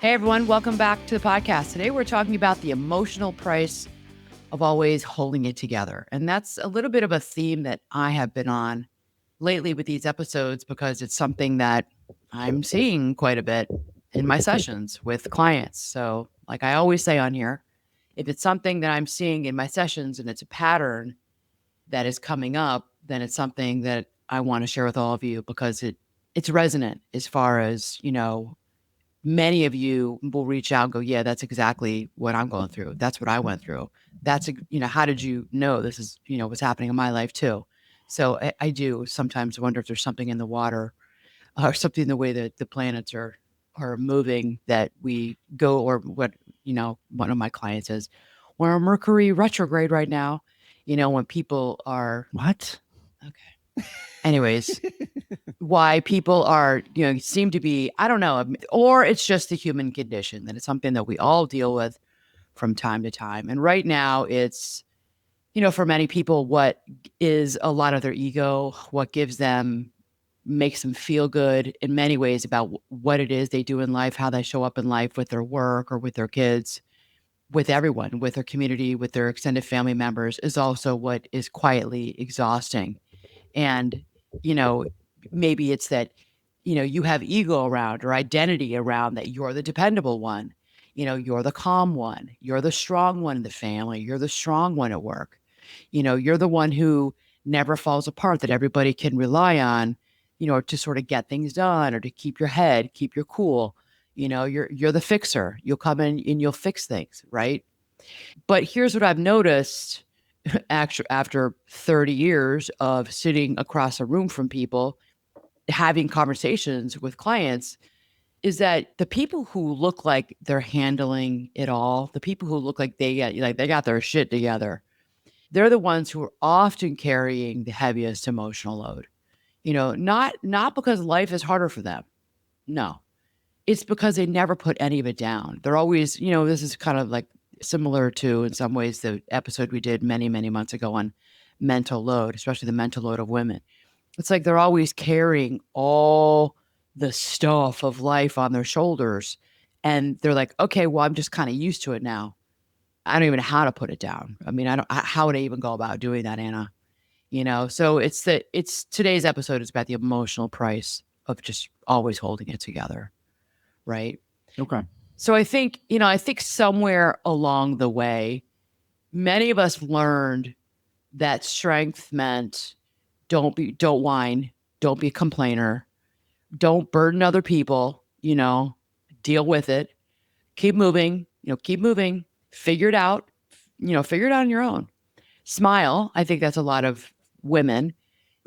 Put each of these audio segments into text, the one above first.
Hey, everyone. Welcome back to the podcast. Today, we're talking about the emotional price of always holding it together. And that's a little bit of a theme that I have been on lately with these episodes because it's something that I'm seeing quite a bit in my sessions with clients. So, like I always say on here, if it's something that I'm seeing in my sessions and it's a pattern that is coming up, then it's something that I want to share with all of you because it's resonant as far as, many of you will reach out and go, yeah, that's exactly what I'm going through. That's what I went through. How did you know this is, what's happening in my life too? So I do sometimes wonder if there's something in the water or something in the way that the planets are moving that we go, or what, one of my clients says, we're Mercury retrograde right now, when people are, What? okay. Anyways, why people are, seem to be, I don't know, or it's just the human condition that it's something that we all deal with from time to time. And right now it's, for many people, what is a lot of their ego, what gives them, makes them feel good in many ways about what it is they do in life, how they show up in life with their work or with their kids, with everyone, with their community, with their extended family members, is also what is quietly exhausting. And, you know, maybe it's that, you have ego around or identity around that you're the dependable one. You're the calm one. You're the strong one in the family. You're the strong one at work. You're the one who never falls apart, that everybody can rely on, to sort of get things done or to keep your head, keep your cool. You're the fixer. You'll come in and you'll fix things, right? But here's what I've noticed actually after 30 years of sitting across a room from people, having conversations with clients, is that the people who look like they're handling it all, the people who look like they got their shit together, they're the ones who are often carrying the heaviest emotional load. Not because life is harder for them. No. It's because they never put any of it down. They're always, this is kind of like similar to, in some ways, the episode we did many, many months ago on mental load, especially the mental load of women. It's like they're always carrying all the stuff of life on their shoulders. And they're like, okay, well, I'm just kind of used to it now. I don't even know how to put it down. I mean, how would I even go about doing that, Anna? So it's today's episode is about the emotional price of just always holding it together. Right. Okay. So I think somewhere along the way, many of us learned that strength meant don't whine, don't be a complainer, don't burden other people, deal with it, keep moving, figure it out, figure it out on your own. Smile. I think that's a lot of women,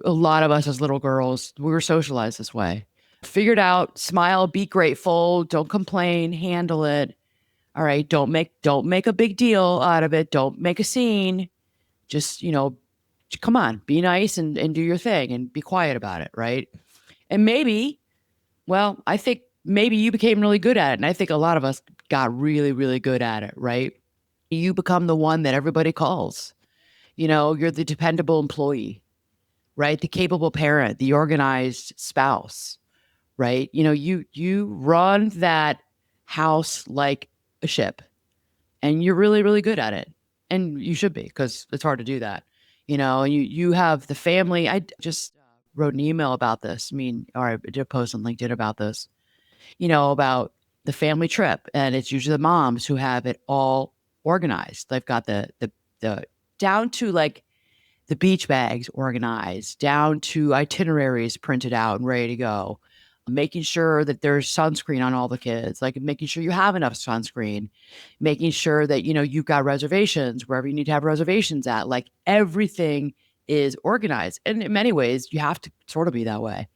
a lot of us as little girls, we were socialized this way. Figure it out, smile, be grateful, don't complain, handle it. All right, don't make a big deal out of it. Don't make a scene. Just, come on, be nice and do your thing and be quiet about it, right? And maybe, well, I think maybe you became really good at it. And I think a lot of us got really, really good at it, right? You become the one that everybody calls. You're the dependable employee, right? The capable parent, the organized spouse, right? You run that house like a ship, and you're really, really good at it. And you should be, because it's hard to do that. And you have the family. I just wrote an email about this. I mean, or I did a post on LinkedIn about this, about the family trip. And it's usually the moms who have it all organized. They've got the down to like the beach bags organized, down to itineraries printed out and ready to go, making sure that there's sunscreen on all the kids, like making sure you have enough sunscreen, making sure that, you've got reservations wherever you need to have reservations at. Like everything is organized. And in many ways, you have to sort of be that way.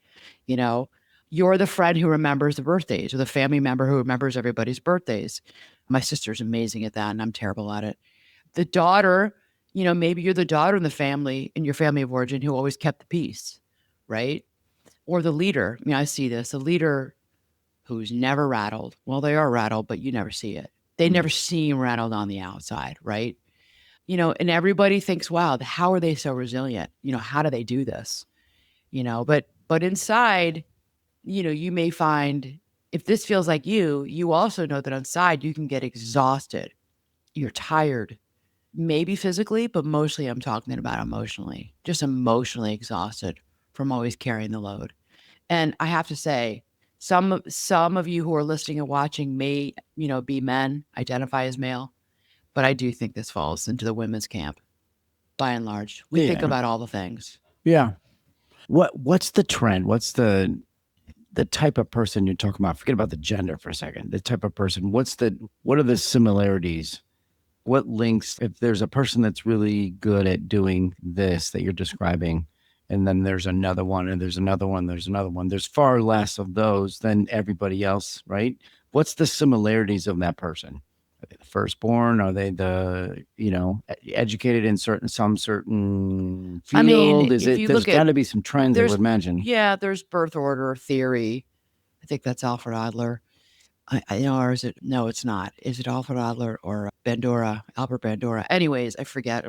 You know, you're the friend who remembers the birthdays or the family member who remembers everybody's birthdays. My sister's amazing at that, and I'm terrible at it. The daughter, maybe you're the daughter in the family, in your family of origin, who always kept the peace, right? Or the leader. I mean, I see this, a leader who's never rattled. Well, they are rattled, but you never see it. They never seem rattled on the outside, right? And everybody thinks, wow, how are they so resilient? How do they do this? But inside, you may find If this feels like you also know that inside you can get exhausted. You're tired, maybe physically, but mostly I'm talking about emotionally, just emotionally exhausted from always carrying the load. And I have to say, some of you who are listening and watching may, be men, identify as male, but I do think this falls into the women's camp by and large. We think Yeah. about all the things. Yeah. What's the trend? What's the type of person you're talking about? Forget about the gender for a second. The type of person. What are the similarities? What links, if there's a person that's really good at doing this that you're describing, and then there's another one, and there's another one, there's another one, there's far less of those than everybody else, right? What's the similarities of that person? Are they the firstborn? Are they educated in some certain I mean, field? Is if it, you there's look at got to be some trends, I would imagine. there's birth order theory. I think that's Alfred Adler. I know, or is it? No, it's not. Is it Alfred Adler or Bandura, Albert Bandura? Anyways, I forget.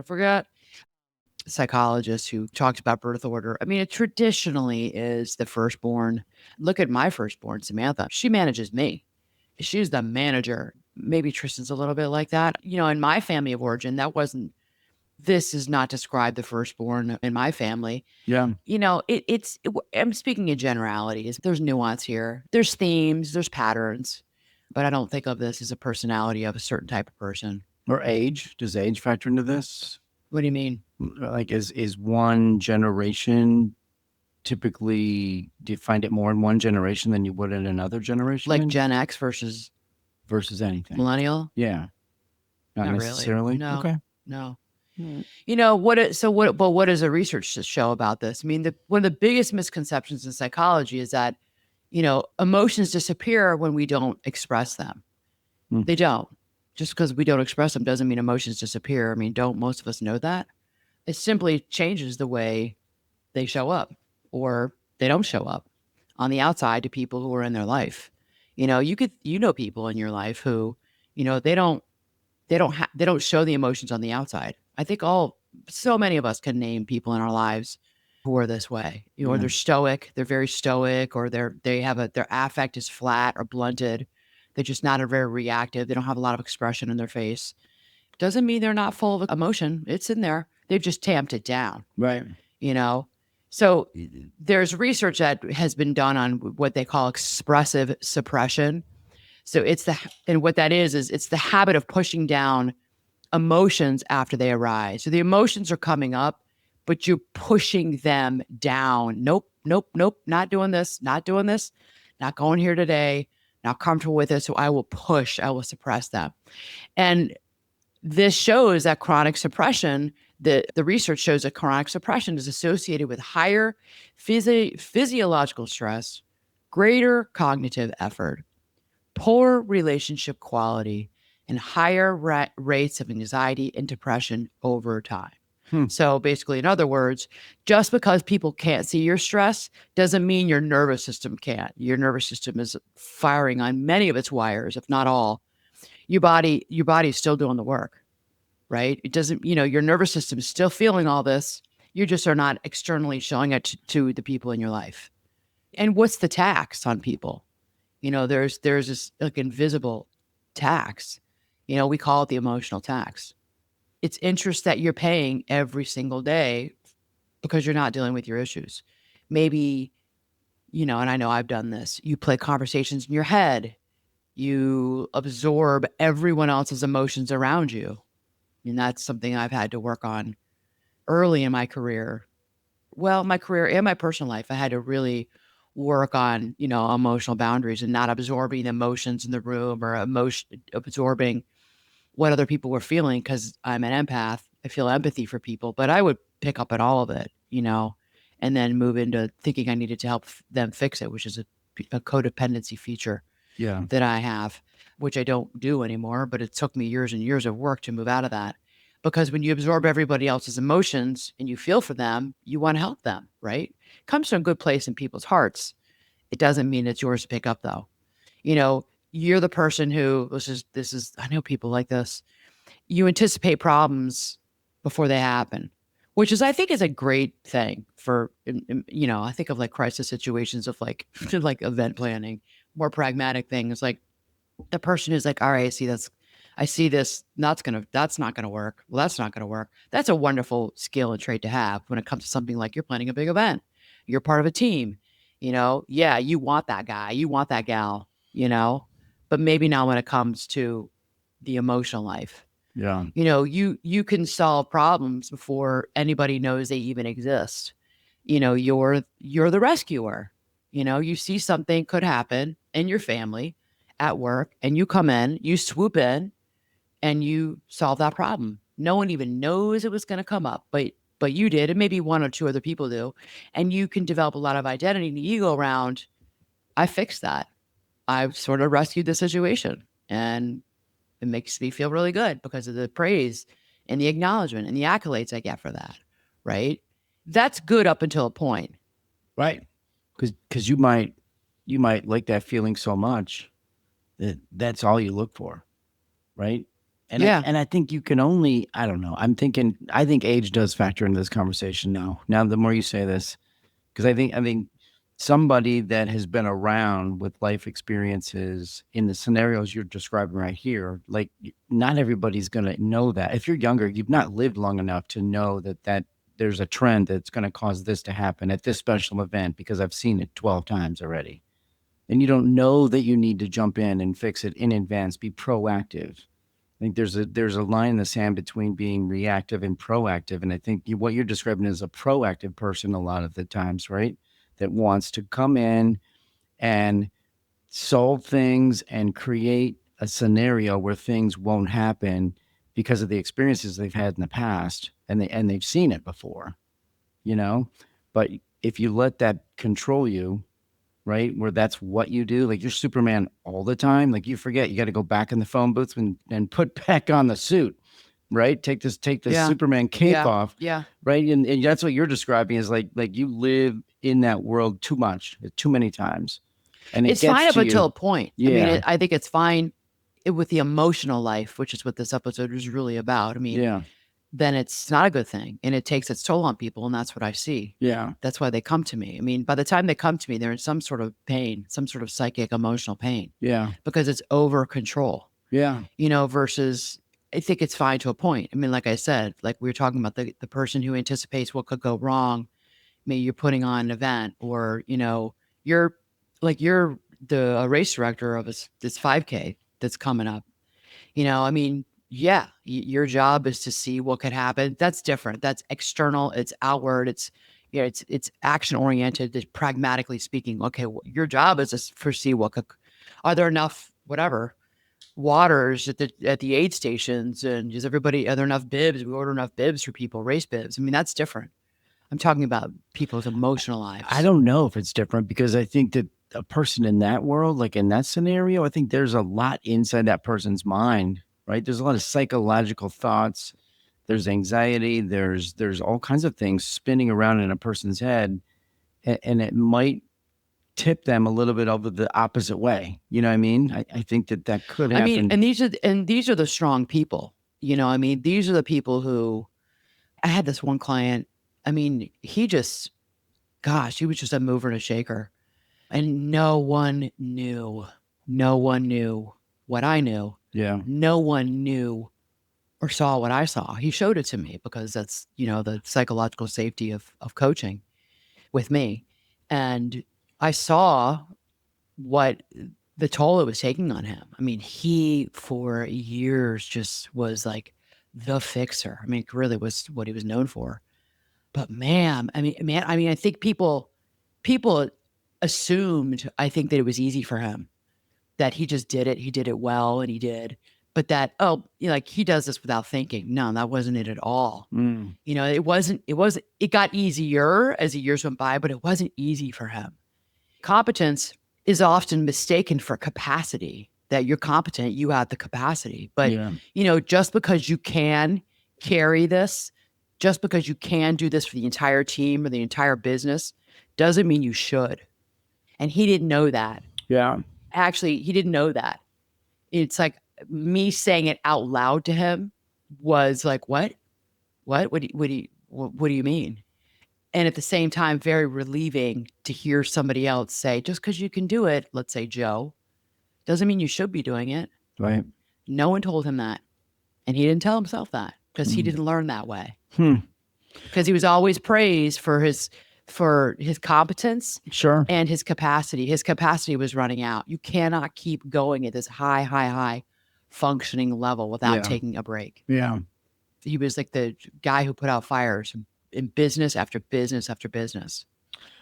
Psychologist who talks about birth order. I mean, it traditionally is the firstborn. Look at my firstborn, Samantha. She manages me. She's the manager. Maybe Tristan's a little bit like that. In my family of origin, that wasn't. This does not describe the firstborn in my family. Yeah. I'm speaking in generalities. There's nuance here. There's themes, there's patterns, but I don't think of this as a personality of a certain type of person. Or age? Does age factor into this? What do you mean? Like, is one generation typically, do you find it more in one generation than you would in another Like generation Gen X versus versus anything? millennial? Yeah, not Not really. necessarily. No, Okay. no. Mm. What does the research show about this? I mean, one of the biggest misconceptions in psychology is that, emotions disappear when we don't express them. Mm. They don't. Just because we don't express them doesn't mean emotions disappear. I mean, don't most of us know that? It simply changes the way they show up or they don't show up on the outside to people who are in their life. You know people in your life who, they don't show the emotions on the outside. I think so many of us can name people in our lives who are this way. Or Yeah. they're stoic, they're very stoic, or their affect is flat or blunted. They're just not a very reactive. They don't have a lot of expression in their face. Doesn't mean they're not full of emotion. It's in there. They've just tamped it down, Right. you know? So there's research that has been done on what they call expressive suppression. So and what that is it's the habit of pushing down emotions after they arise. So the emotions are coming up, but you're pushing them down. Nope, nope, nope, not doing this, not doing this, not going here today, not comfortable with it. So I will suppress them. And this shows that chronic suppression, the research shows that chronic suppression is associated with higher physiological stress, greater cognitive effort, poor relationship quality, and higher rates of anxiety and depression over time. Hmm. So basically, in other words, just because people can't see your stress doesn't mean your nervous system can't. Your nervous system is firing on many of its wires, if not all. Your body is still doing the work, right? It doesn't, your nervous system is still feeling all this. You just are not externally showing it to the people in your life. And what's the tax on people? There's this like invisible tax. We call it the emotional tax. It's interest that you're paying every single day because you're not dealing with your issues. Maybe, and I know I've done this. You play conversations in your head. You absorb everyone else's emotions around you. And that's something I've had to work on early in my career. Well, my career and my personal life, I had to really work on, emotional boundaries and not absorbing the emotions in the room or absorbing what other people were feeling because I'm an empath. I feel empathy for people, but I would pick up on all of it, and then move into thinking I needed to help them fix it, which is a codependency feature Yeah. that I have, which I don't do anymore, but it took me years and years of work to move out of that. Because when you absorb everybody else's emotions and you feel for them, you want to help them, right? It comes from a good place in people's hearts. It doesn't mean it's yours to pick up though. You know, you're the person who this is I know people like this. You anticipate problems before they happen, which is I think is a great thing for I think of like crisis situations of like like event planning more pragmatic things. Like the person is like, all right, I see this, that's not gonna work. Well, that's not gonna work. That's a wonderful skill and trait to have when it comes to something like you're planning a big event. You're part of a team. Yeah, you want that guy, you want that gal, but maybe not when it comes to the emotional life. Yeah. You can solve problems before anybody knows they even exist. You're the rescuer. You see something could happen in your family at work, and you come in, you swoop in, and you solve that problem. No one even knows it was going to come up, but you did, and maybe one or two other people do, and you can develop a lot of identity and ego around. I fixed that. I've sort of rescued the situation, and it makes me feel really good because of the praise and the acknowledgement and the accolades I get for that. Right? That's good up until a point. Right. Because you might like that feeling so much that that's all you look for. Right. And I Yeah. and I think you can only, I don't know. I think age does factor into this conversation now. Now the more you say this, because I think somebody that has been around with life experiences in the scenarios you're describing right here, like not everybody's gonna know that. If you're younger, you've not lived long enough to know that there's a trend that's gonna cause this to happen at this special event because I've seen it 12 times already. And you don't know that you need to jump in and fix it in advance, be proactive. I think there's a line in the sand between being reactive and proactive, and I think what you're describing is a proactive person a lot of the times, right? That wants to come in and solve things and create a scenario where things won't happen because of the experiences they've had in the past, and they've seen it before, you know. But if you let that control you, right? Where that's what you do. Like you're Superman all the time. Like you forget you got to go back in the phone booth and put back on the suit, right? Take this Yeah. Superman cape Yeah. off, Yeah. right? And that's what you're describing is like you live in that world too much, too many times, and it It's fine gets up to until you. a point. I mean, Yeah, I think it's fine with the emotional life, which is what this episode is really about. I mean, yeah, then it's not a good thing and it takes its toll on people. And that's what I see. yeah, That's why they come to me. I mean, by the time they come to me, they're in some sort of pain, some sort of psychic, emotional pain yeah, because it's over control, yeah, versus I think it's fine to a point. I mean, like I said, like we were talking about the person who anticipates what could go wrong. Maybe you're putting on an event or, you're you're the race director of this 5K that's coming up. I mean, yeah, your job is to see what could happen. That's different. That's external. It's outward. It's action oriented. It's pragmatically speaking. Okay, your job is to foresee what could. Are there enough whatever waters at the aid stations, and are there enough bibs? We order enough bibs for people, race bibs. I mean, that's different. I'm talking about people's emotional I lives. don't know if it's different because I think that a person in that world, like in that scenario, I think there's a lot inside that person's mind, right? There's a lot of psychological thoughts. There's anxiety. There's all kinds of things spinning around in a person's head, and it might tip them a little bit over the opposite way. You know what I mean? I think that could I mean, happen. and these are the strong people. I mean, these are the people who I had this one client. I mean, he was just a mover and a shaker. And no one knew. No one knew what I knew. Yeah, No one knew or saw what I saw. He showed it to me because that's, the psychological safety of coaching with me. And I saw what the toll it was taking on him. I mean, he for years just was like the fixer. I mean, it really was what he was known for. But man, I think people assumed, I think, that it was easy for him, that he just did it. He did it well, and he did. But that, oh, like he does this without thinking. No, that wasn't it at all. mm, It got easier as the years went by, but it wasn't easy for him. Competence is often mistaken for capacity. That you're competent, you have the capacity. But, yeah, just because you can carry this, just because you can do this for the entire team or the entire business, doesn't mean you should. And he didn't know that. yeah, Actually, he didn't know that. It's like me saying it out loud to him was like, what? What? What do you mean? And at the same time, very relieving to hear somebody else say, just because you can do it, let's say Joe, doesn't mean you should be doing it. Right. No one told him that. And he didn't tell himself that because he didn't learn that way. Because he was always praised for his competence Sure. and his capacity. His capacity was running out. You cannot keep going at this high functioning level without Yeah. taking a break. Yeah. He was like the guy who put out fires in business after business after business.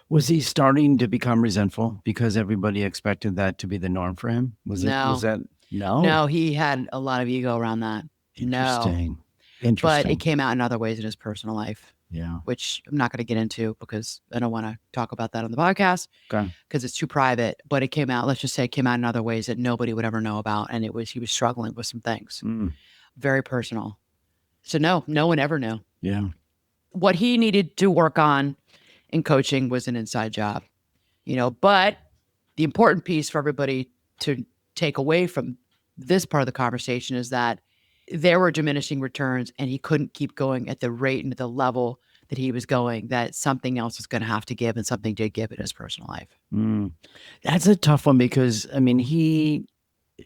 Was he starting to become resentful because everybody expected that to be the norm for him? Was No. that no? No, he had a lot of ego around that. No. Interesting. But Interesting. it came out in other ways in his personal life, Yeah. which I'm not going to get into because I don't want to talk about that on the podcast Okay. because it's too private. But it came out, let's just say it came out in other ways that nobody would ever know about. And he was struggling with some things, very personal. So no one ever knew. Yeah. What he needed to work on in coaching was an inside job, but the important piece for everybody to take away from this part of the conversation is that there were diminishing returns and he couldn't keep going at the rate and at the level that he was going, that something else was going to have to give, and something did give in his personal life. That's a tough one because I mean,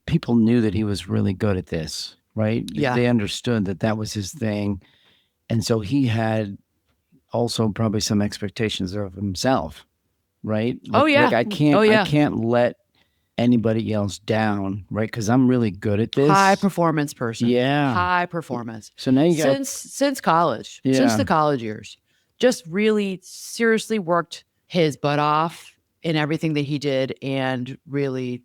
people knew that he was really good at this, right? Yeah. They understood that was his thing. And so he had also probably some expectations of himself, right? Oh, yeah. I can't Oh, yeah. I can't let anybody else down, right? Because I'm really good at this. High performance person. Yeah. High performance. So now you got since college, Yeah. since the college years, just really seriously worked his butt off in everything that he did, and really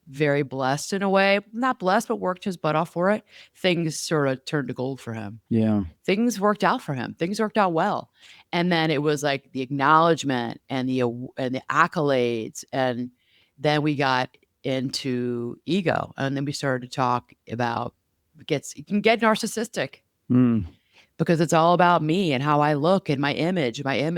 very blessed in a way. Not blessed, but worked his butt off for it. Things sort of turned to gold for him. Yeah. Things worked out for him. Things worked out well. And then it was like the acknowledgement and the accolades, and then we got into ego, and then we started to talk about you can get narcissistic because it's all about me and how I look and my image. Not,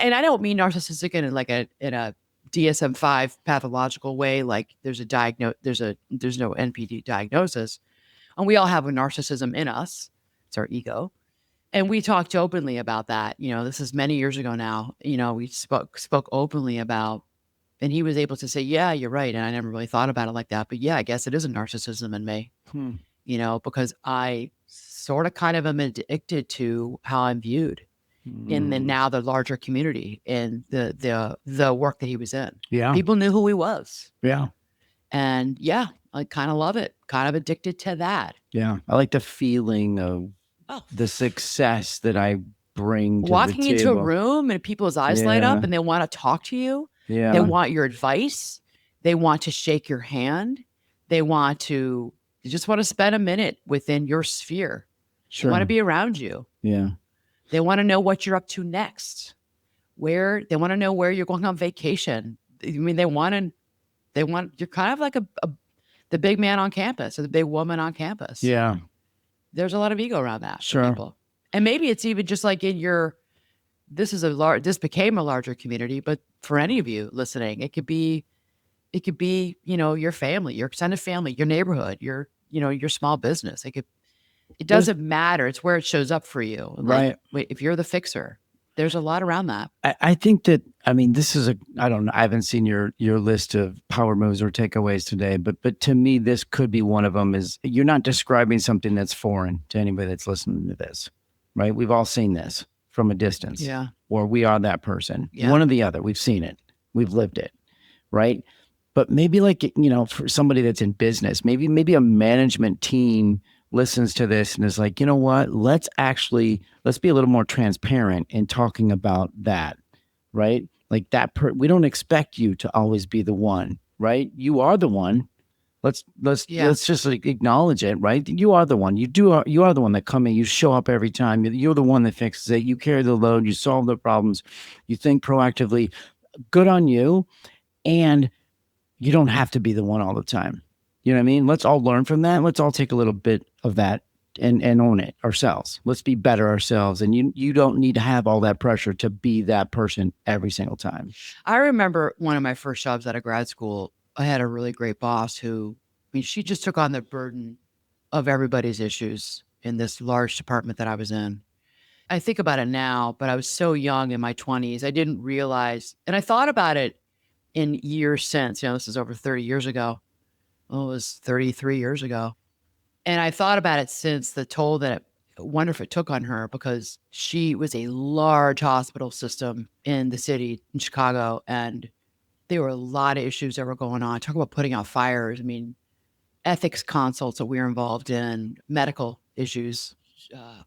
and I don't mean narcissistic in like in a DSM-5 pathological way. Like there's no NPD diagnosis, and we all have a narcissism in us. It's our ego. And we talked openly about that. This is many years ago now. We spoke openly about, and he was able to say, yeah, you're right. And I never really thought about it like that. But yeah, I guess it is a narcissism in me, because I sort of kind of am addicted to how I'm viewed in the larger community and the work that he was in. Yeah. People knew who he was. Yeah. And yeah, I kind of love it. Kind of addicted to that. Yeah. I like the feeling of the success that I bring to walking the into table. a room and people's eyes light up and they want to talk to you. Yeah. They want your advice. They want to shake your hand. They just want to spend a minute within your sphere. Sure. They want to be around you. Yeah. They want to know what you're up to next. They want to know where you're going on vacation. I mean, you're kind of like the big man on campus or the big woman on campus. Yeah. There's a lot of ego around that. Sure. For people. And maybe it's even just like this became a larger community, but for any of you listening, it could be, your family, your extended family, your neighborhood, your small business. It doesn't matter. It's where it shows up for you. Right. If you're the fixer, there's a lot around that. I think that, this is I don't know. I haven't seen your list of power moves or takeaways today, but to me, this could be one of them. Is you're not describing something that's foreign to anybody that's listening to this, right? We've all seen this from a distance. Yeah. Or we are that person. Yeah. One or the other. We've seen it. We've lived it, right? But maybe for somebody that's in business, maybe a management team listens to this and is like, you know what? Let's be a little more transparent in talking about that, right? Like we don't expect you to always be the one, right? You are the one. Let's just acknowledge it, right? You are the one. You are the one that come in. You show up every time. You're the one that fixes it. You carry the load. You solve the problems. You think proactively. Good on you. And you don't have to be the one all the time. You know what I mean? Let's all learn from that. Let's all take a little bit of that and own it ourselves. Let's be better ourselves. And you don't need to have all that pressure to be that person every single time. I remember one of my first jobs out of grad school, I had a really great boss who, she just took on the burden of everybody's issues in this large department that I was in. I think about it now, but I was so young in my 20s. I didn't realize, and I thought about it in years since. This is over 30 years ago. Well, it was 33 years ago. And I thought about it since the toll that Wonder if it took on her, because she was a large hospital system in the city in Chicago, and there were a lot of issues that were going on. Talk about putting out fires. I mean, ethics consults that we were involved in, medical issues,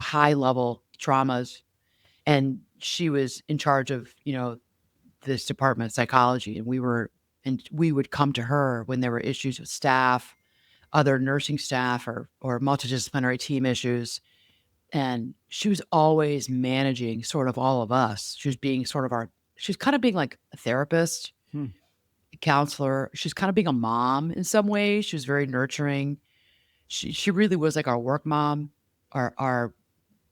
high level traumas. And she was in charge of, this department of psychology. And we would come to her when there were issues with staff, other nursing staff, or multidisciplinary team issues. And she was always managing sort of all of us. She was being sort of she was kind of being like a therapist, Hmm. a counselor. She's kind of being a mom in some ways. She was very nurturing. She really was like our work mom, our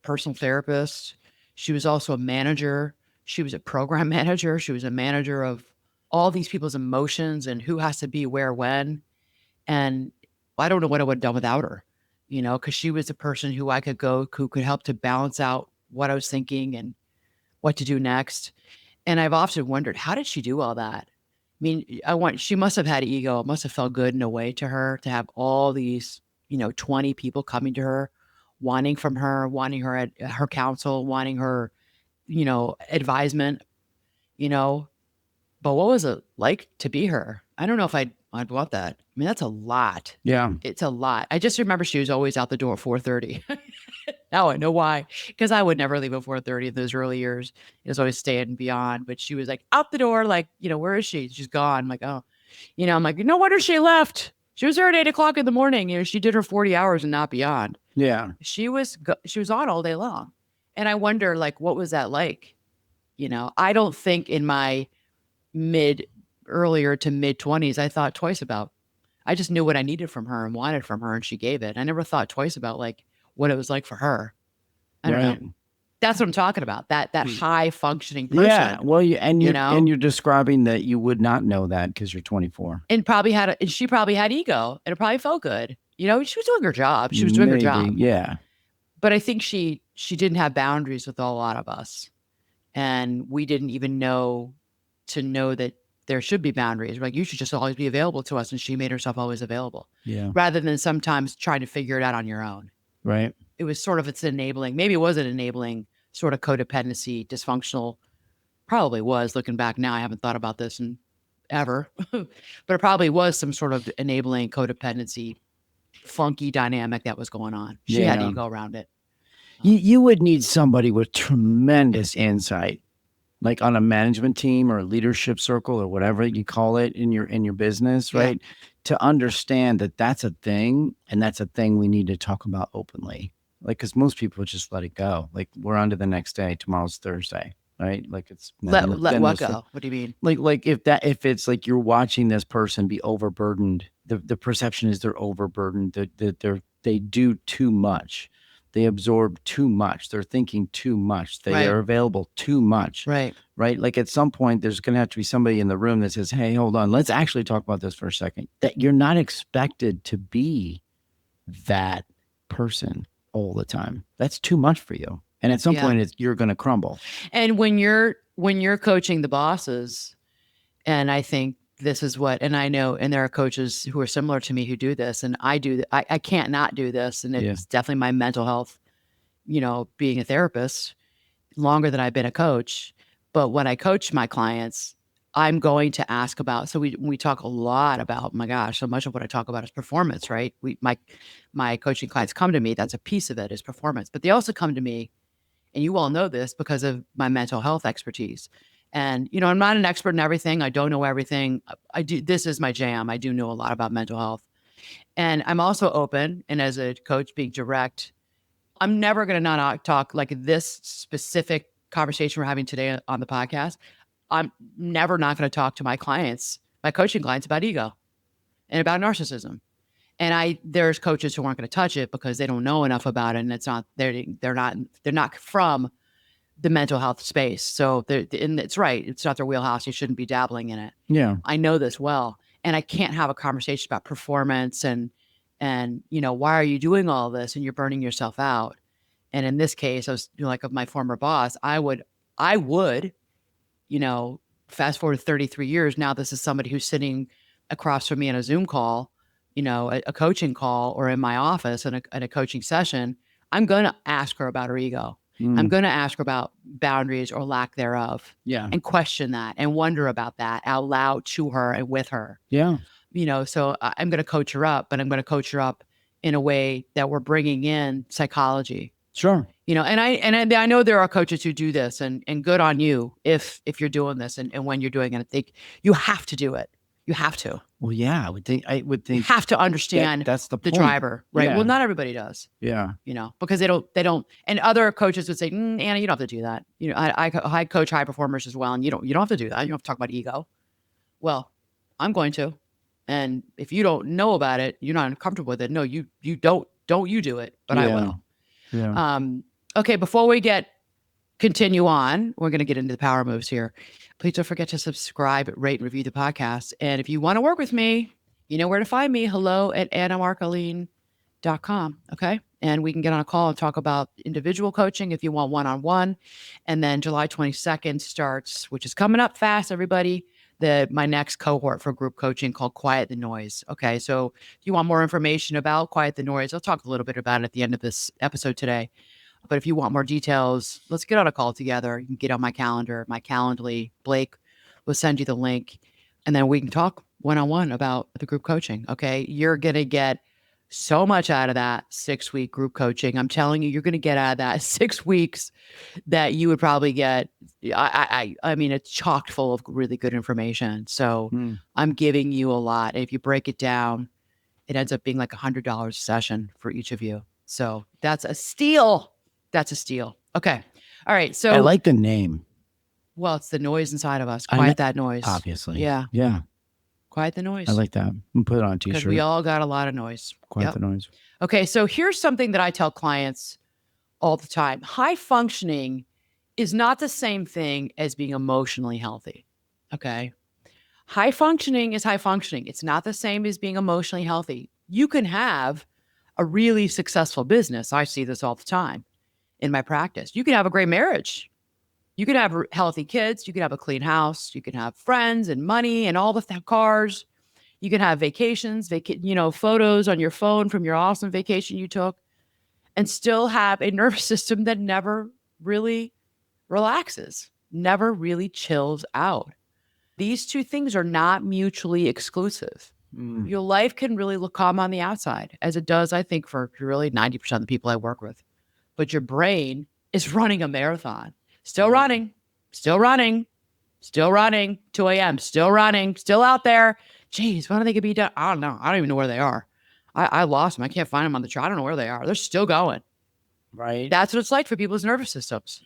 personal therapist. She was also a manager. She was a program manager. She was a manager of all these people's emotions and who has to be where when. And I don't know what I would have done without her, because she was a person who I could go, who could help to balance out what I was thinking and what to do next. And I've often wondered, how did she do all that? I mean, she must have had ego. It must have felt good in a way to her to have all these, 20 people coming to her, wanting from her, wanting her counsel, wanting her, advisement, you know. But what was it like to be her? I don't know if I'd want that. I mean, that's a lot. Yeah. It's a lot. I just remember she was always out the door at 4:30. Now I know why, because I would never leave at 4:30 in those early years. It was always staying beyond, but she was like out the door, like, where is she? She's gone. I'm like, oh, I'm like, no wonder she left. She was there at 8 o'clock in the morning. She did her 40 hours and not beyond. Yeah. She was on all day long. And I wonder, like, what was that like? I don't think in my earlier to mid 20s, I thought twice about. I just knew what I needed from her and wanted from her, and she gave it. I never thought twice about like what it was like for her. I don't know. Right. That's what I'm talking about. That high functioning person. Yeah. Well, you know, and you're describing that you would not know that because you're 24. and she probably had ego, and it probably felt good. She was doing her job. She was doing her job. Yeah. But I think she didn't have boundaries with a lot of us, and we didn't even know that there should be boundaries. Like, you should just always be available to us, and she made herself always available. Yeah. Rather than sometimes trying to figure it out on your own. Right. It was sort of maybe it was an enabling sort of codependency, dysfunctional. Probably was, looking back now. I haven't thought about this in ever, but it probably was some sort of enabling codependency, funky dynamic that was going on. She had ego around it. You would need somebody with tremendous insight, like on a management team or a leadership circle or whatever you call it in your business, right? Yeah. To understand that that's a thing, and that's a thing we need to talk about openly. Like, because most people just let it go. Like, we're on to the next day. Tomorrow's Thursday, right? Like, it's let what go. What do you mean? Like if it's like you're watching this person be overburdened, the perception is they're overburdened. That they do too much. They absorb too much. They're thinking too much. They are available too much. Right. Right. Like, at some point, there's going to have to be somebody in the room that says, hey, hold on, let's actually talk about this for a second. That you're not expected to be that person all the time. That's too much for you. And at some point, you're going to crumble. And when you're coaching the bosses, and I think this is and I know, and there are coaches who are similar to me who do this, and I do. I can't not do this, and it's definitely my mental health. Being a therapist longer than I've been a coach, but when I coach my clients, I'm going to ask about. So we talk a lot about. My gosh, so much of what I talk about is performance, right? My coaching clients come to me. That's a piece of it, is performance, but they also come to me, and you all know this because of my mental health expertise. And, I'm not an expert in everything. I don't know everything. This is my jam. I do know a lot about mental health. And I'm also open. And as a coach, being direct, I'm never going to not talk like this specific conversation we're having today on the podcast. I'm never not going to talk to my coaching clients, about ego and about narcissism. And there's coaches who aren't going to touch it because they don't know enough about it. And it's not, they're not from the mental health space. So and it's right. It's not their wheelhouse. You shouldn't be dabbling in it. Yeah. I know this well. And I can't have a conversation about performance and why are you doing all this and you're burning yourself out? And in this case, I was like of my former boss, I would, fast forward 33 years. Now this is somebody who's sitting across from me in a Zoom call, a coaching call, or in my office in a coaching session. I'm going to ask her about her ego. I'm going to ask her about boundaries or lack thereof, Yeah. and question that and wonder about that out loud to her and with her. Yeah. So I'm going to coach her up, but I'm going to coach her up in a way that we're bringing in psychology. Sure. I know there are coaches who do this, and good on you if you're doing this, and when you're doing it. I think you have to do it. You have to. Well, yeah, I would You think have to understand that's the point. driver, right? Yeah. Well, not everybody does, Yeah. because they don't. And other coaches would say, Anna, you don't have to do that. I coach high performers as well, and you don't have to do that. You don't have to talk about ego. Well, I'm going to, and if you don't know about it, you're not uncomfortable with it. No, you don't you do it, but I will. Yeah. Okay, before we continue on, we're going to get into the power moves here. Please don't forget to subscribe, rate, and review the podcast. And if you want to work with me, you know where to find me. hello@annamarcolene.com. Okay. And we can get on a call and talk about individual coaching if you want one-on-one. And then July 22nd starts, which is coming up fast, everybody, my next cohort for group coaching called Quiet the Noise. Okay. So if you want more information about Quiet the Noise, I'll talk a little bit about it at the end of this episode today. But if you want more details, let's get on a call together. You can get on my calendar, my Calendly. Blake will send you the link, and then we can talk one-on-one about the group coaching. Okay. You're going to get so much out of that 6-week group coaching. I'm telling you, you're going to get out of that 6 weeks that you would probably get. I mean, it's chocked full of really good information. So I'm giving you a lot. And if you break it down, it ends up being like $100 a session for each of you. So that's a steal. That's a steal. Okay. All right. So I like the name. Well, it's the noise inside of us. Quiet that noise. Obviously. Yeah. Yeah. Quiet the noise. I like that. We'll put it on a t-shirt. Because we all got a lot of noise. Quiet the noise. Okay. So here's something that I tell clients all the time. High functioning is not the same thing as being emotionally healthy. Okay. High functioning is high functioning. It's not the same as being emotionally healthy. You can have a really successful business. I see this all the time in my practice. You can have a great marriage. You can have healthy kids. You can have a clean house. You can have friends and money and all the cars. You can have vacations, photos on your phone from your awesome vacation you took, and still have a nervous system that never really relaxes, never really chills out. These two things are not mutually exclusive. Your life can really look calm on the outside, as it does, I think, for really 90% of the people I work with. But your brain is running a marathon. Still running, still running, still running, 2 a.m., still running, still out there. Geez, when are they going to be done? I don't know. I don't even know where they are. I lost them. I can't find them on the chart. I don't know where they are. They're still going. Right. That's what it's like for people's nervous systems.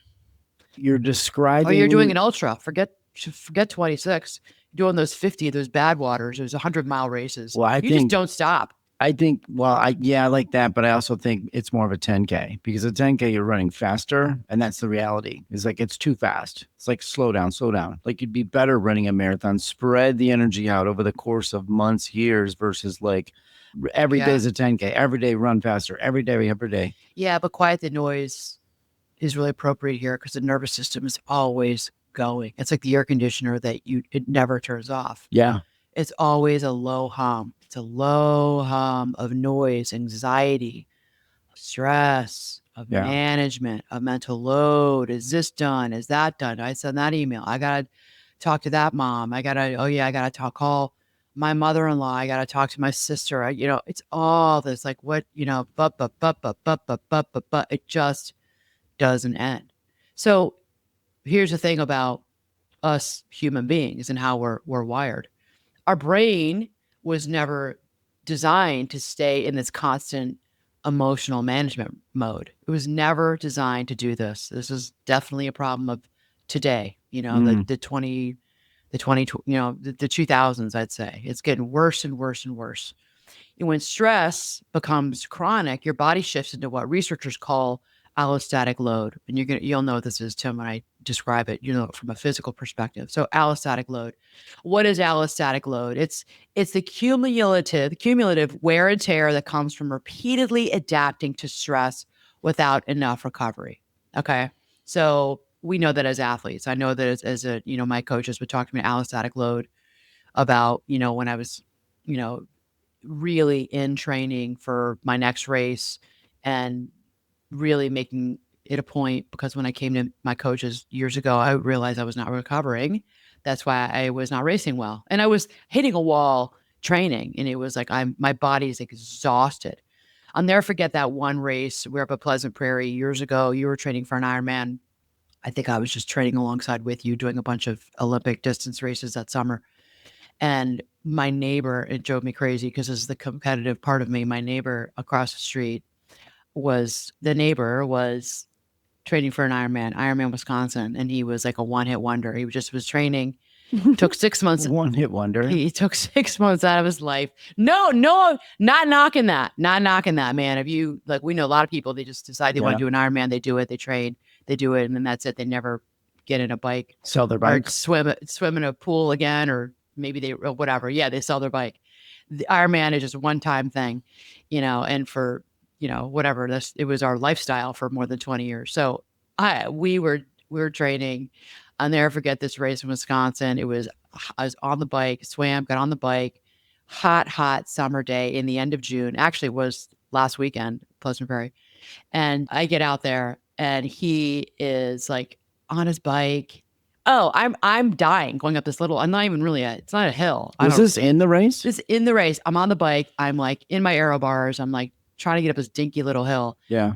You're describing. Oh, you're doing an ultra. Forget 26. You're doing those 50, those bad waters, those 100-mile races. Well, you just don't stop. I think, I like that, but I also think it's more of a 10K, because a 10K you're running faster, and that's the reality. It's like, it's too fast. It's like, slow down. Like, you'd be better running a marathon, spread the energy out over the course of months, years, versus like every day is a 10K, every day run faster, every day. Yeah, but quiet the noise is really appropriate here, because the nervous system is always going. It's like the air conditioner that it never turns off. Yeah. It's always a low hum. It's a low hum of noise, anxiety, stress, of management, of mental load. Is this done? Is that done? I send that email. I got to talk to that mom. I got to call my mother-in-law. I got to talk to my sister. It's all this, like, what, but it just doesn't end. So here's the thing about us human beings and how we're wired. Our brain was never designed to stay in this constant emotional management mode. It was never designed to do this. This is definitely a problem of today, the 2000s, I'd say. It's getting worse and worse and worse. And when stress becomes chronic, your body shifts into what researchers call allostatic load. And you'll know what this is, Tim, when I describe it, from a physical perspective. So allostatic load. What is allostatic load? It's the cumulative wear and tear that comes from repeatedly adapting to stress without enough recovery. Okay. So we know that as athletes. I know that as a, my coaches would talk to me allostatic load about, when I was, you know, really in training for my next race and really making it a point, because when I came to my coaches years ago, I realized I was not recovering. That's why I was not racing well. And I was hitting a wall training, and it was like my body's exhausted. I'll never forget that one race. We were up at Pleasant Prairie years ago. You were training for an Ironman. I think I was just training alongside with you, doing a bunch of Olympic distance races that summer. And my neighbor, it drove me crazy because this is the competitive part of me. My neighbor across the street was training for an Ironman, Wisconsin, and he was like a one-hit wonder. He was training, took 6 months. One hit wonder. He took 6 months out of his life. No, not knocking that. Not knocking that, man. If you like, we know a lot of people, they just decide they want to do an Ironman, they do it, they train, they do it, and then that's it. They never get in a bike, sell their bike, or swim in a pool again, or maybe they, or whatever. Yeah, they sell their bike. The Ironman is just a one-time thing, and for, whatever, it was our lifestyle for more than 20 years. So we were training. I'll never forget this race in Wisconsin. I was on the bike, swam, got on the bike, hot summer day in the end of June. Actually, it was last weekend, Pleasant Prairie. And I get out there and he is like on his bike. Oh, I'm dying going up this little, I'm not even really it's not a hill. Was this in the race? This is in the race. I'm on the bike. I'm like in my aero bars. I'm like trying to get up this dinky little hill. Yeah.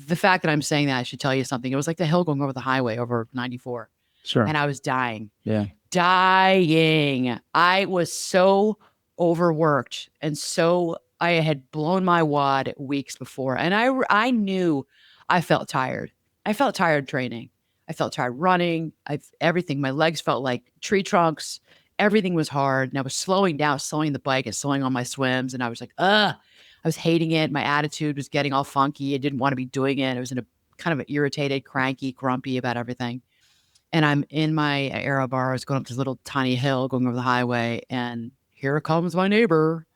The fact that I'm saying that, I should tell you something. It was like the hill going over the highway over 94. Sure. And I was dying. Yeah. Dying. I was so overworked, and so I had blown my wad weeks before. And I knew I felt tired. I felt tired training. I felt tired running. Everything. My legs felt like tree trunks. Everything was hard. And I was slowing down, slowing the bike and slowing on my swims. And I was like, ugh. I was hating it. My attitude was getting all funky. I didn't want to be doing it. I was in a kind of irritated, cranky, grumpy about everything. And I'm in my aero bar. I was going up this little tiny hill going over the highway. And here comes my neighbor,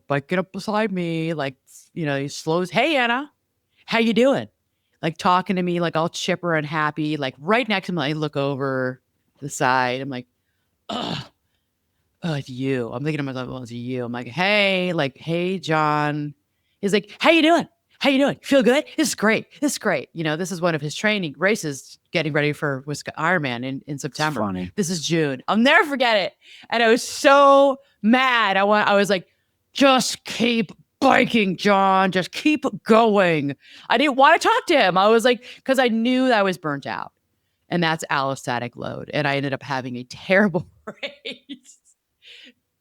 biking up beside me. Like, he slows. Hey, Anna, how you doing? Like talking to me, like all chipper and happy, like right next to me. I look over the side. I'm like, ugh. Oh, it's you. I'm thinking to myself, well, it's you. I'm like, hey, John. He's like, how you doing? How you doing? Feel good? This is great. This is great. This is one of his training races, getting ready for Ironman in September. It's funny. This is June. I'll never forget it. And I was so mad. I was like, just keep biking, John. Just keep going. I didn't want to talk to him. I was like, because I knew that I was burnt out. And that's allostatic load. And I ended up having a terrible race.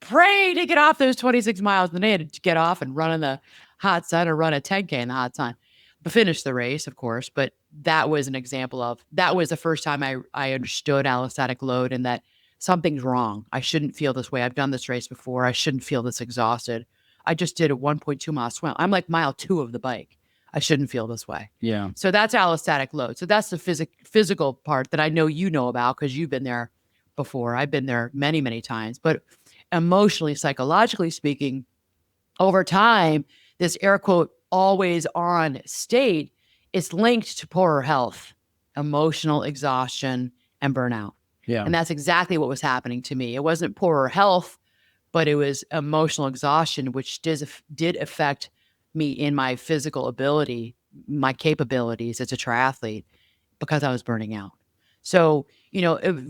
Pray to get off those 26 miles. And then I had to get off and run in the hot sun, or run a 10K in the hot sun. But finish the race, of course. But that was an example of, that was the first time I understood allostatic load, and that something's wrong. I shouldn't feel this way. I've done this race before. I shouldn't feel this exhausted. I just did a 1.2 mile swim. I'm like mile 2 of the bike. I shouldn't feel this way. Yeah. So that's allostatic load. So that's the physical part that I know you know about, because you've been there before. I've been there many, many times. But emotionally, psychologically speaking, over time, this air quote always on state is linked to poorer health, emotional exhaustion, and burnout. Yeah. And that's exactly what was happening to me. It wasn't poorer health, but it was emotional exhaustion, which did affect me in my physical ability, my capabilities as a triathlete, because I was burning out. So,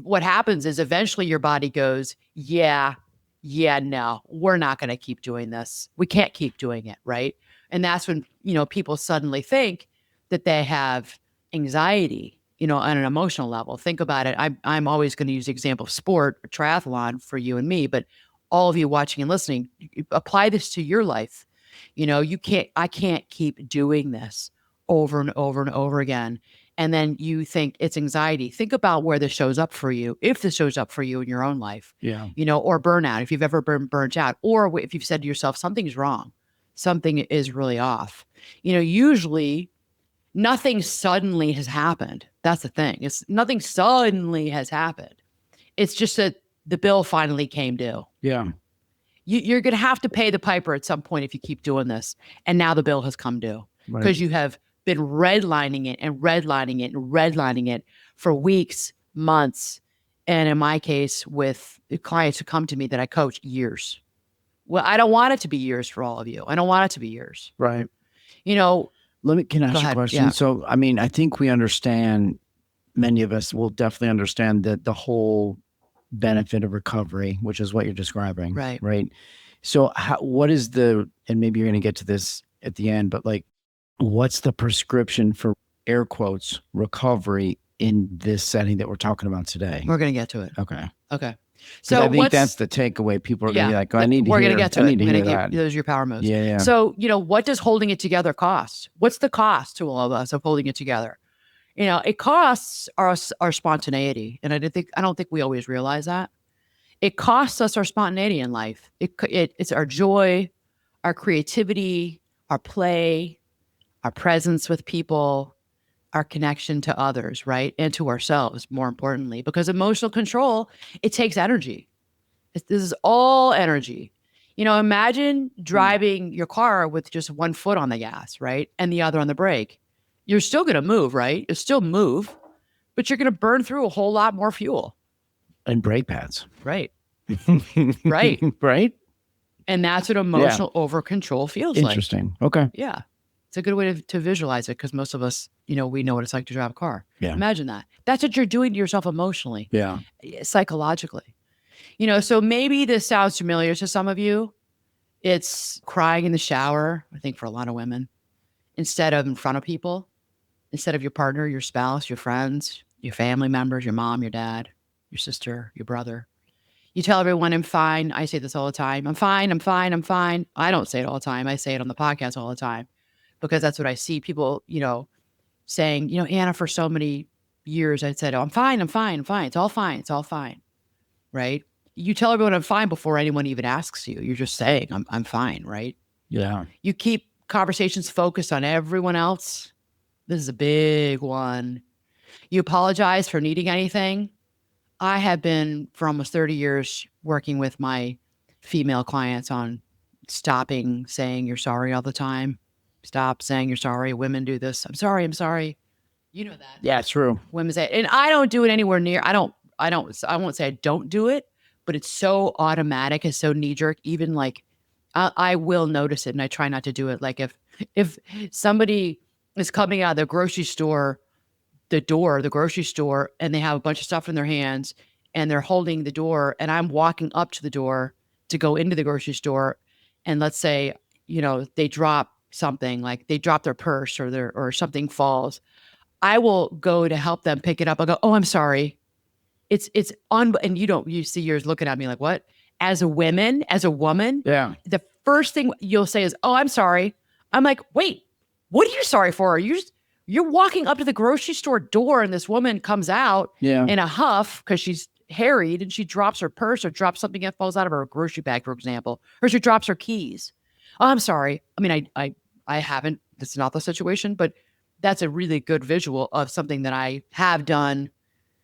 what happens is eventually your body goes, yeah, no, we're not going to keep doing this. We can't keep doing it. Right. And that's when, people suddenly think that they have anxiety, on an emotional level. Think about it. I'm always going to use the example of sport or triathlon for you and me, but all of you watching and listening, apply this to your life. I can't keep doing this over and over and over again. And then you think it's anxiety. Think about where this shows up for you, if this shows up for you in your own life. Yeah. Or burnout, if you've ever been burnt out, or if you've said to yourself, something's wrong, something is really off. Usually nothing suddenly has happened. That's the thing. It's nothing suddenly has happened. It's just that the bill finally came due. Yeah. You're going to have to pay the piper at some point if you keep doing this. And now the bill has come due because you have been redlining it and redlining it and redlining it for weeks, months, and in my case, with the clients who come to me that I coach, years. Well, I don't want it to be years for all of you. I don't want it to be years. Right. You know, Can I go ask you a ahead. question? Yeah. So, I mean, I think we understand, many of us will definitely understand that the whole benefit of recovery, which is what you're describing. Right. Right. So, what is and maybe you're going to get to this at the end, but like, what's the prescription for air quotes recovery in this setting that we're talking about today? We're going to get to it. Okay. Okay. So I think that's the takeaway. People are going to be like, oh, I need to we're hear, going to get to I it. need to hear that. Those are your power moves. Yeah. So, what does holding it together cost? What's the cost to all of us of holding it together? It costs our spontaneity. And I don't think we always realize that. It costs us our spontaneity in life. It's our joy, our creativity, our play, our presence with people, our connection to others, right? And to ourselves, more importantly, because emotional control, it takes energy. This is all energy. Imagine driving your car with just one foot on the gas, right? And the other on the brake. You're still going to move, right? You'll still move, but you're going to burn through a whole lot more fuel. And brake pads. Right. Right. Right. And that's what emotional over control feels like. Interesting. Okay. Yeah. It's a good way to visualize it because most of us, we know what it's like to drive a car. Yeah. Imagine that. That's what you're doing to yourself emotionally. Yeah. Psychologically. So maybe this sounds familiar to some of you. It's crying in the shower, I think for a lot of women, instead of in front of people, instead of your partner, your spouse, your friends, your family members, your mom, your dad, your sister, your brother. You tell everyone, I'm fine. I say this all the time. I'm fine. I'm fine. I'm fine. I don't say it all the time. I say it on the podcast all the time because that's what I see people, saying, Anna, for so many years, I said, oh, I'm fine. I'm fine. I'm fine. It's all fine. It's all fine. Right. You tell everyone I'm fine before anyone even asks you. You're just saying I'm fine. Right. Yeah. You keep conversations focused on everyone else. This is a big one. You apologize for needing anything. I have been for almost 30 years working with my female clients on stopping saying you're sorry all the time. Stop saying you're sorry. Women do this. I'm sorry. I'm sorry. You know that. Yeah, true. Women say, and I don't do it anywhere near. I won't say I don't do it, but it's so automatic. It's so knee jerk. Even like I will notice it and I try not to do it. Like if somebody is coming out of the grocery store, the grocery store, and they have a bunch of stuff in their hands and they're holding the door and I'm walking up to the door to go into the grocery store. And let's say, they drop something, like they drop their purse or something falls. I will go to help them pick it up. I'll go, oh, I'm sorry. And you see yours looking at me like, what? As a woman, Yeah. the first thing you'll say is, oh, I'm sorry. I'm like, wait, what are you sorry for? You're walking up to the grocery store door and this woman comes out in a huff because she's harried and she drops her purse or drops something that falls out of her grocery bag, for example, or she drops her keys. Oh, I'm sorry. I mean, I haven't, that's not the situation, but that's a really good visual of something that I have done,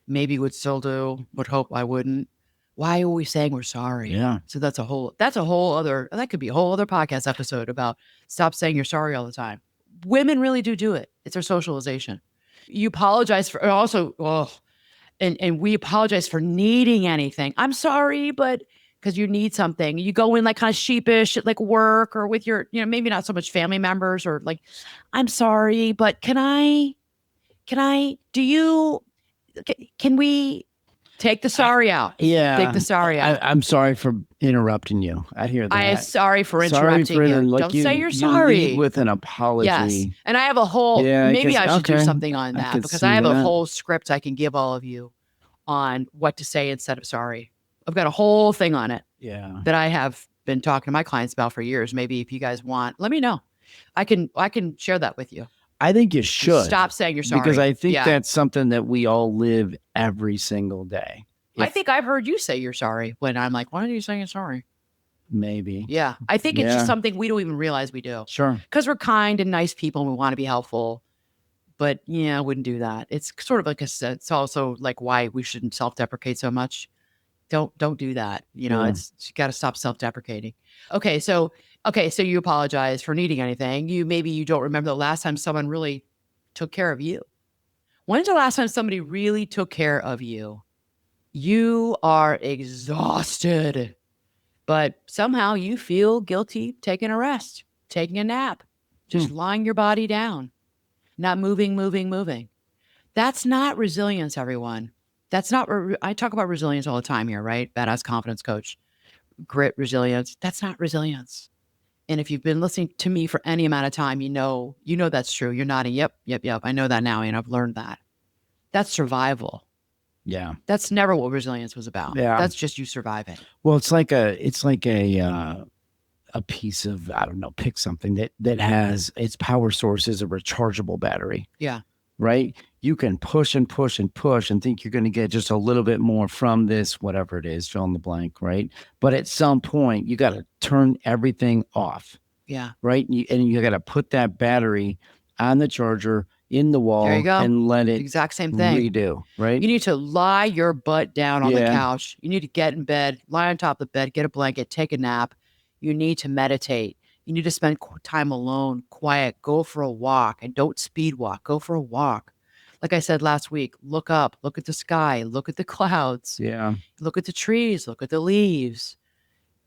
maybe would still do, would hope I wouldn't. Why are we saying we're sorry? Yeah. So that could be a whole other podcast episode about stop saying you're sorry all the time. Women really do it. It's our socialization. You apologize for also, and we apologize for needing anything. I'm sorry, but because you need something. You go in like kind of sheepish at like work or with your, maybe not so much family members or like, I'm sorry, but can we take the sorry out? Yeah. Take the sorry out. I'm sorry for interrupting you. I hear that. I am sorry for interrupting you. Don't say you're sorry. You lead with an apology. Yes. And I have a whole, maybe I should do something on that because I have a whole script I can give all of you on what to say instead of sorry. I've got a whole thing on it. Yeah. That I have been talking to my clients about for years. Maybe if you guys want, let me know. I can share that with you. I think you should. Stop saying you're sorry. Because I think that's something that we all live every single day. I think I've heard you say you're sorry when I'm like, why are you saying you're sorry? Maybe. Yeah. I think it's just something we don't even realize we do. Sure. Because we're kind and nice people and we want to be helpful. But I wouldn't do that. It's sort of like it's also like why we shouldn't self-deprecate so much. Don't do that. You got to stop self-deprecating. Okay. So Okay, so you apologize for needing anything. Maybe you don't remember the last time someone really took care of you. When's the last time somebody really took care of you? You are exhausted, but somehow you feel guilty taking a rest, taking a nap, Hmm. just lying your body down, not moving. That's not resilience, everyone. That's not, I talk about resilience all the time here, right? Badass confidence coach, grit, resilience. That's not resilience. And if you've been listening to me for any amount of time, you know that's true. You're nodding. Yep. I know that now, and I've learned that. That's survival. Yeah. That's never what resilience was about. Yeah. That's just you surviving. Well, it's like a piece of, I don't know, pick something that has its power source is a rechargeable battery, Yeah. right? You can push and push and push and think you're going to get just a little bit more from this, whatever it is, fill in the blank, right? But at some point, you got to turn everything off, Yeah. right? And you got to put that battery on the charger in the There you wall go. and let The it exact same thing. redo, right? You need to lie your butt down on the Yeah. couch. You need to get in bed, lie on top of the bed, get a blanket, take a nap. You need to meditate. You need to spend time alone, quiet, go for a walk, and don't speed walk. Go for a walk. Like I said last week, look up, look at the sky, look at the clouds, Yeah. look at the trees, look at the leaves.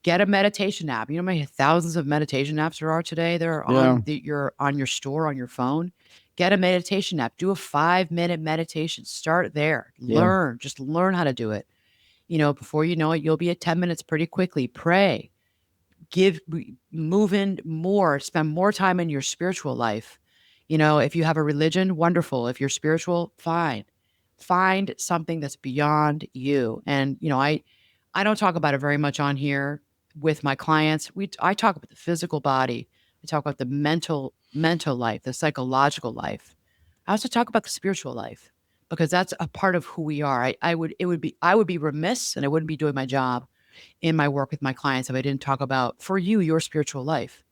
Get a meditation app. You know how many thousands of meditation apps there are today? They're Yeah. you're on your store on your phone. Get a meditation app. Do a 5-minute meditation. Start there. Yeah. Just learn how to do it. Before you know it, you'll be at 10 minutes pretty quickly. Pray, move in more, spend more time in your spiritual life. If you have a religion, wonderful. If you're spiritual, fine. Find something that's beyond you. And I don't talk about it very much on here with my clients. I talk about the physical body. I talk about the mental life, the psychological life. I also talk about the spiritual life because that's a part of who we are. I would be remiss and I wouldn't be doing my job in my work with my clients if I didn't talk about for you your spiritual life.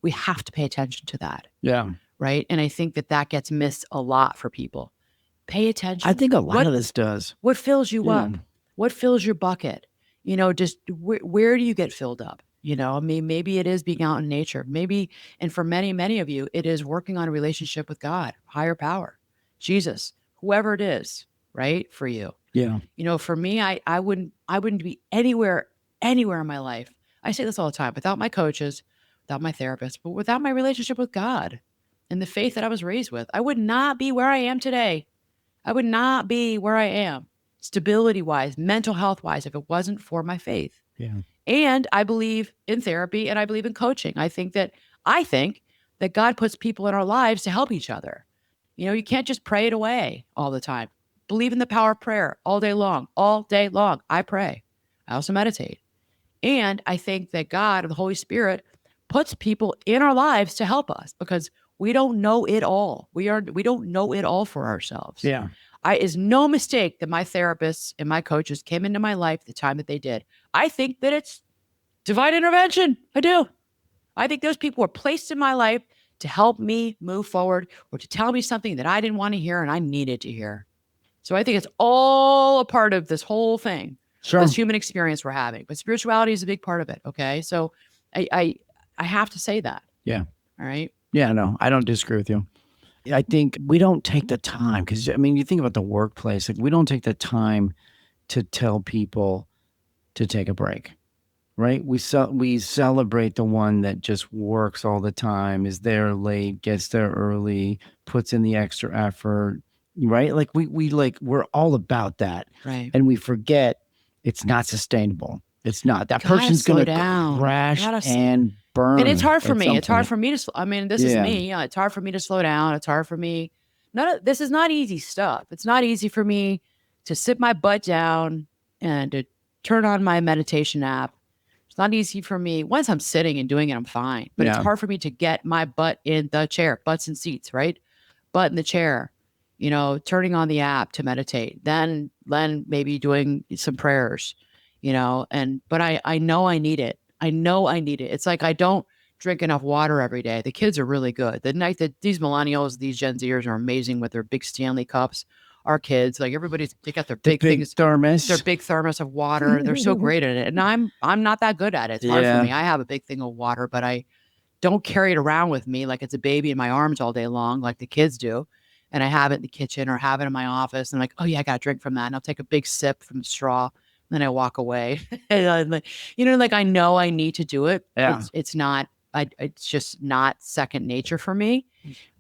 We have to pay attention to that, Yeah. right? And I think that gets missed a lot for people. Pay I attention. think a lot of this does. What fills you Yeah. up? What fills your bucket? Just where do you get filled up? I mean, maybe it is being out in nature. Maybe, and for many, many of you, it is working on a relationship with God, higher power, Jesus, whoever it is, right? For you. Yeah. For me, I wouldn't be anywhere in my life. I say this all the time, without my coaches, without my therapist, but without my relationship with God and the faith that I was raised with, I would not be where I am today. I would not be where I am, stability wise, mental health wise, if it wasn't for my faith. Yeah. And I believe in therapy and I believe in coaching. I think that God puts people in our lives to help each other. You can't just pray it away all the time. Believe in the power of prayer all day long. All day long. I pray. I also meditate. And I think that God, the Holy Spirit, puts people in our lives to help us because we don't know it all. We don't know it all for ourselves. Yeah. Is no mistake that my therapists and my coaches came into my life the time that they did. I think that it's divine intervention. I do. I think those people were placed in my life to help me move forward or to tell me something that I didn't want to hear and I needed to hear. So I think it's all a part of this whole thing, Sure. this human experience we're having. But spirituality is a big part of it. Okay. So I have to say that. Yeah. All right. Yeah. No, I don't disagree with you. I think we don't take the time because, I mean, you think about the workplace, like we don't take the time to tell people to take a break, right? We celebrate the one that just works all the time, is there late, gets there early, puts in the extra effort, right? Like we're all about that. Right. And we forget it's not sustainable. It's not. That Gotta person's slow going to down. crash Gotta s- and burn. And it's hard for at me. some It's hard point. for me to. I mean, this is Yeah. me. It's hard for me to slow down. It's hard for me. This is not easy stuff. It's not easy for me to sit my butt down and to turn on my meditation app. It's not easy for me. Once I'm sitting and doing it, I'm fine. But it's Yeah. hard for me to get my butt in the chair, butts and seats, right? Butt in the chair. Turning on the app to meditate. Then maybe doing some prayers. But I know I need it. I know I need it. It's like I don't drink enough water every day. The kids are really good. The night that these millennials, these Gen Zers are amazing with their big Stanley cups. our kids, like they got their The big big things, thermos. their big thermos of water. They're so great at it. And I'm not that good at it. It's hard for Yeah. me. I have a big thing of water, but I don't carry it around with me like it's a baby in my arms all day long, like the kids do. And I have it in the kitchen or have it in my office. And I'm like, oh yeah, I got to drink from that. And I'll take a big sip from the straw. And then I walk away. And I'm like, like I know I need to do it. Yeah. It's not. It's just not second nature for me.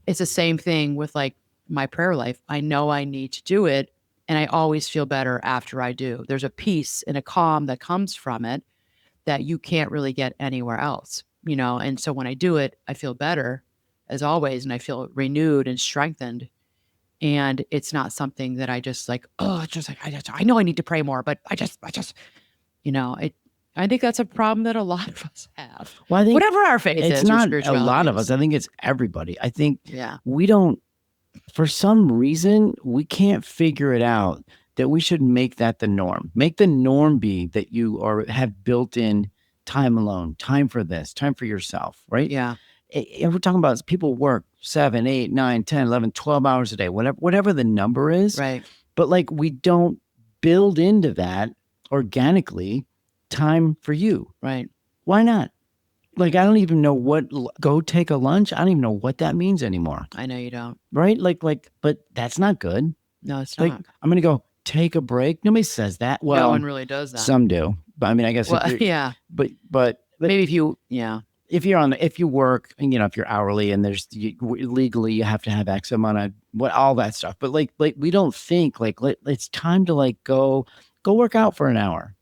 It's the same thing with like my prayer life. I know I need to do it, and I always feel better after I do. There's a peace and a calm that comes from it that you can't really get anywhere else, And so when I do it, I feel better as always, and I feel renewed and strengthened. And it's not something that I just like, oh, it's just like I know I need to pray more, but it. I think that's a problem that a lot of us have. Well, I think Whatever our faith it's is or not a spirituality lot of is. us. I think it's everybody. I think Yeah, we don't, for some reason, we can't figure it out that we should make that the norm. Make the norm be that you have built in time alone, time for this, time for yourself, right? yeah, And we're talking about people work 7, 8, 9, 10, 11, 12 hours a day, whatever the number is. right. But like we don't build into that organically time for you. Right. Why not? Like, I don't even know go take a lunch. I don't even know what that means anymore. I know you don't. Right? But that's not good. No, it's Like, not. I'm going to go take a break. Nobody says that. No Well, one really does that. some do. But I mean, I guess, Well, yeah. but Maybe if you, yeah, if you work and, if you're hourly and legally you have to have X amount of all that stuff. But like we don't think like, it's time to like go work out for an hour.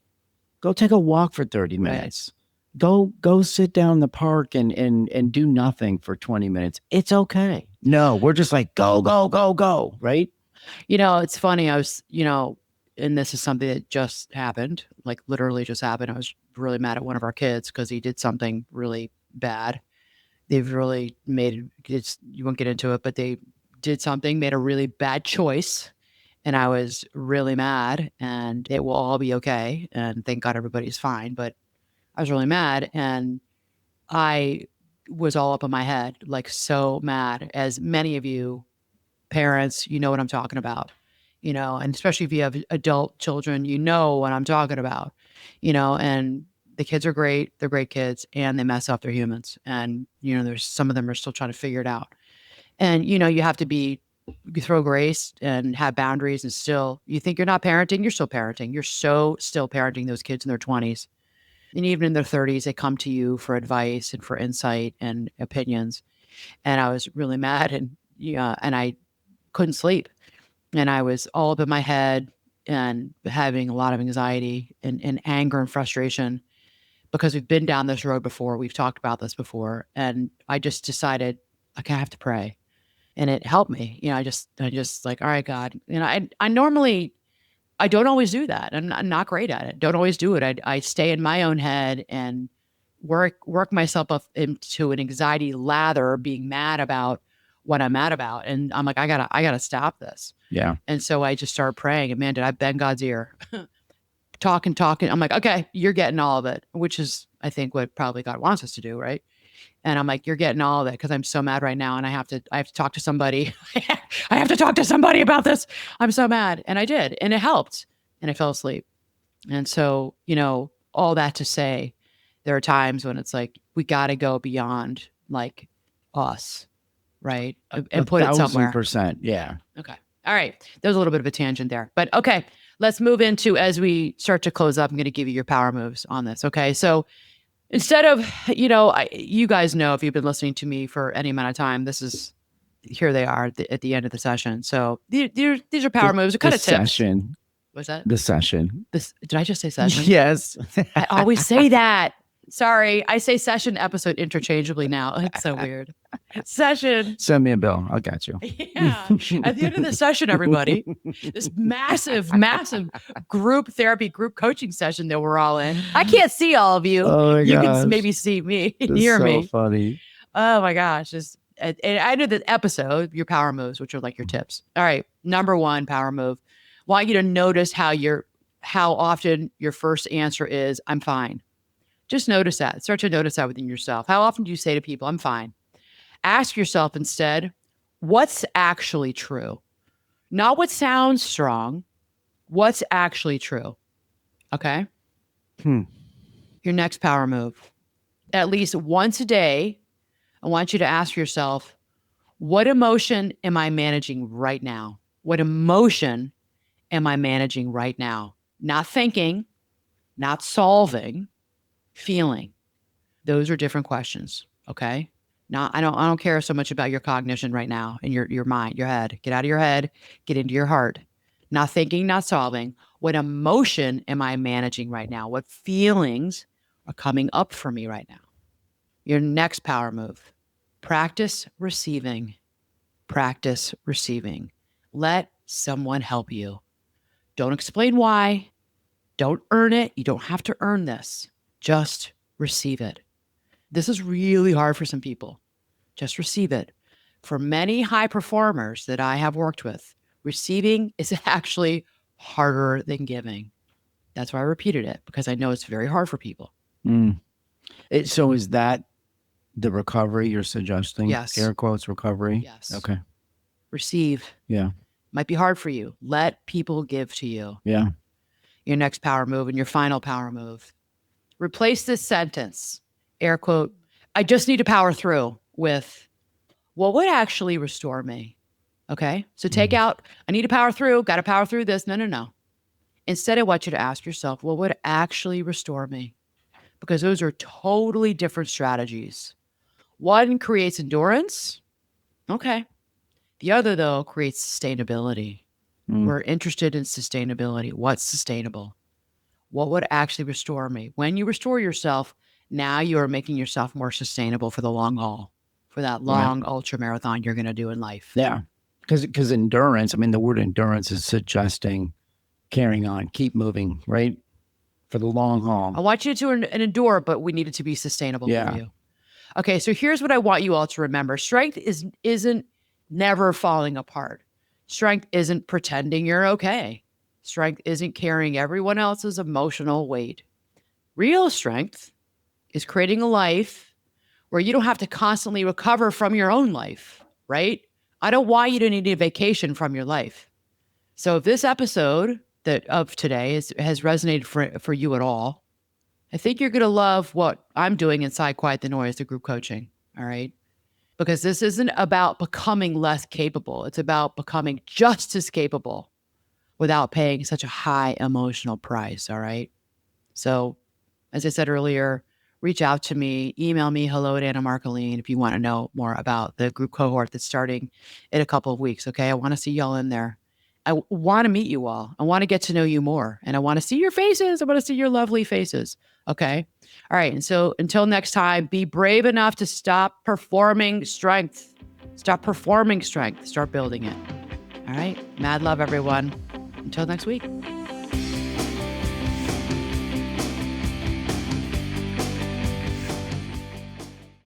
Go take a walk for 30 minutes. Go sit down in the park and do nothing for 20 minutes. It's okay. No, we're just like, go, right? It's funny. I was, and this is something that just happened, like literally just happened. I was really mad at one of our kids because he did something really bad. They've really you won't get into it, but they made a really bad choice. And I was really mad, and it will all be okay. And thank God everybody's fine. But I was really mad, and I was all up in my head, like so mad, as many of you parents, you know what I'm talking about, and especially if you have adult children, you know what I'm talking about, and the kids are great. They're great kids, and they mess up. They're humans. And, there's some of them are still trying to figure it out. And, you have to you throw grace and have boundaries, and still, you think you're not parenting, you're still parenting. You're still parenting those kids in their 20s. And even in their 30s, they come to you for advice and for insight and opinions. And I was really mad, and I couldn't sleep. And I was all up in my head and having a lot of anxiety and anger and frustration because we've been down this road before. We've talked about this before. And I just decided, like, I have to pray. And it helped me. I just like, all right, God. I normally, I don't always do that. I'm not great at it. Don't always do it. I stay in my own head and work myself up into an anxiety lather, being mad about what I'm mad about. And I'm like, I gotta stop this. Yeah. And so I just started praying, and man, did I bend God's ear. talking. I'm like, okay, you're getting all of it, which is, I think, what probably God wants us to do, right? And I'm like, you're getting all of it because I'm so mad right now, and I have to talk to somebody. I have to talk to somebody about this. I'm so mad, and I did, and it helped, and I fell asleep. And so, all that to say, there are times when it's like we got to go beyond like us, right, and put it somewhere. 1,000%. Yeah. Okay. All right. There's a little bit of a tangent there, but okay. Let's move into, as we start to close up, I'm going to give you your power moves on this. Okay. So instead of, you guys know, if you've been listening to me for any amount of time, here they are at the end of the session. So these are power moves. They're kind of tips. Session. What's that? The session. Did I just say session? Yes. I always say that. Sorry. I say session episode interchangeably now. It's so weird. Session. Send me a bill. I got you. Yeah. At the end of the session, everybody, this massive group therapy, group coaching session that we're all in. I can't see all of you. Oh my you gosh. can maybe see me, That's hear so me. Funny. Oh my gosh. And I know the episode, your power moves, which are like your tips. All right. Number 1 power move. Want you to notice how often your first answer is, I'm fine. Just notice that. Start to notice that within yourself. How often do you say to people, I'm fine? Ask yourself instead, what's actually true? Not what sounds strong, what's actually true. Okay. Hmm. Your next power move. At least once a day, I want you to ask yourself, what emotion am I managing right now? What emotion am I managing right now? Not thinking, not solving, feeling. Those are different questions. Okay. I don't care so much about your cognition right now and your mind, your head. Get out of your head, get into your heart. Not thinking, not solving. What emotion am I managing right now? What feelings are coming up for me right now? Your next power move. Practice receiving. Practice receiving. Let someone help you. Don't explain why. Don't earn it. You don't have to earn this. Just receive it. This is really hard for some people. Just receive it. For many high performers that I have worked with, receiving is actually harder than giving. That's why I repeated it, because I know it's very hard for people. Mm. So is that the recovery you're suggesting? Yes. Air quotes recovery? Yes. Okay. Receive. Yeah. Might be hard for you. Let people give to you. Yeah. Your next power move and your final power move. Replace this sentence, air quote, I just need to power through, with what would actually restore me? Okay. So take out, I need to power through, got to power through this. No, no, no. Instead, I want you to ask yourself, what would actually restore me? Because those are totally different strategies. One creates endurance. Okay. The other, though, creates sustainability. Mm. We're interested in sustainability. What's sustainable? What would actually restore me? When you restore yourself, now you are making yourself more sustainable for the long haul, for that long ultra marathon you're going to do in life. Yeah. Because endurance, I mean, the word endurance is suggesting carrying on, keep moving, right? For the long haul. I want you to endure, but we need it to be sustainable for you. Okay, so here's what I want you all to remember. Strength isn't never falling apart. Strength isn't pretending you're okay. Strength isn't carrying everyone else's emotional weight. Real strength is creating a life where you don't have to constantly recover from your own life, right? I don't want you to need a vacation from your life. So if this episode of today has resonated for you at all, I think you're going to love what I'm doing inside Quiet the Noise, the group coaching. All right. Because this isn't about becoming less capable. It's about becoming just as capable without paying such a high emotional price. All right. So, as I said earlier, reach out to me, email me, hello@AnnaMarcolene, if you want to know more about the group cohort that's starting in a couple of weeks. Okay. I want to see y'all in there. I want to meet you all. I want to get to know you more, and I want to see your faces. I want to see your lovely faces. Okay. All right. And so until next time, be brave enough to stop performing strength. Stop performing strength. Start building it. All right. Mad love, everyone. Until next week.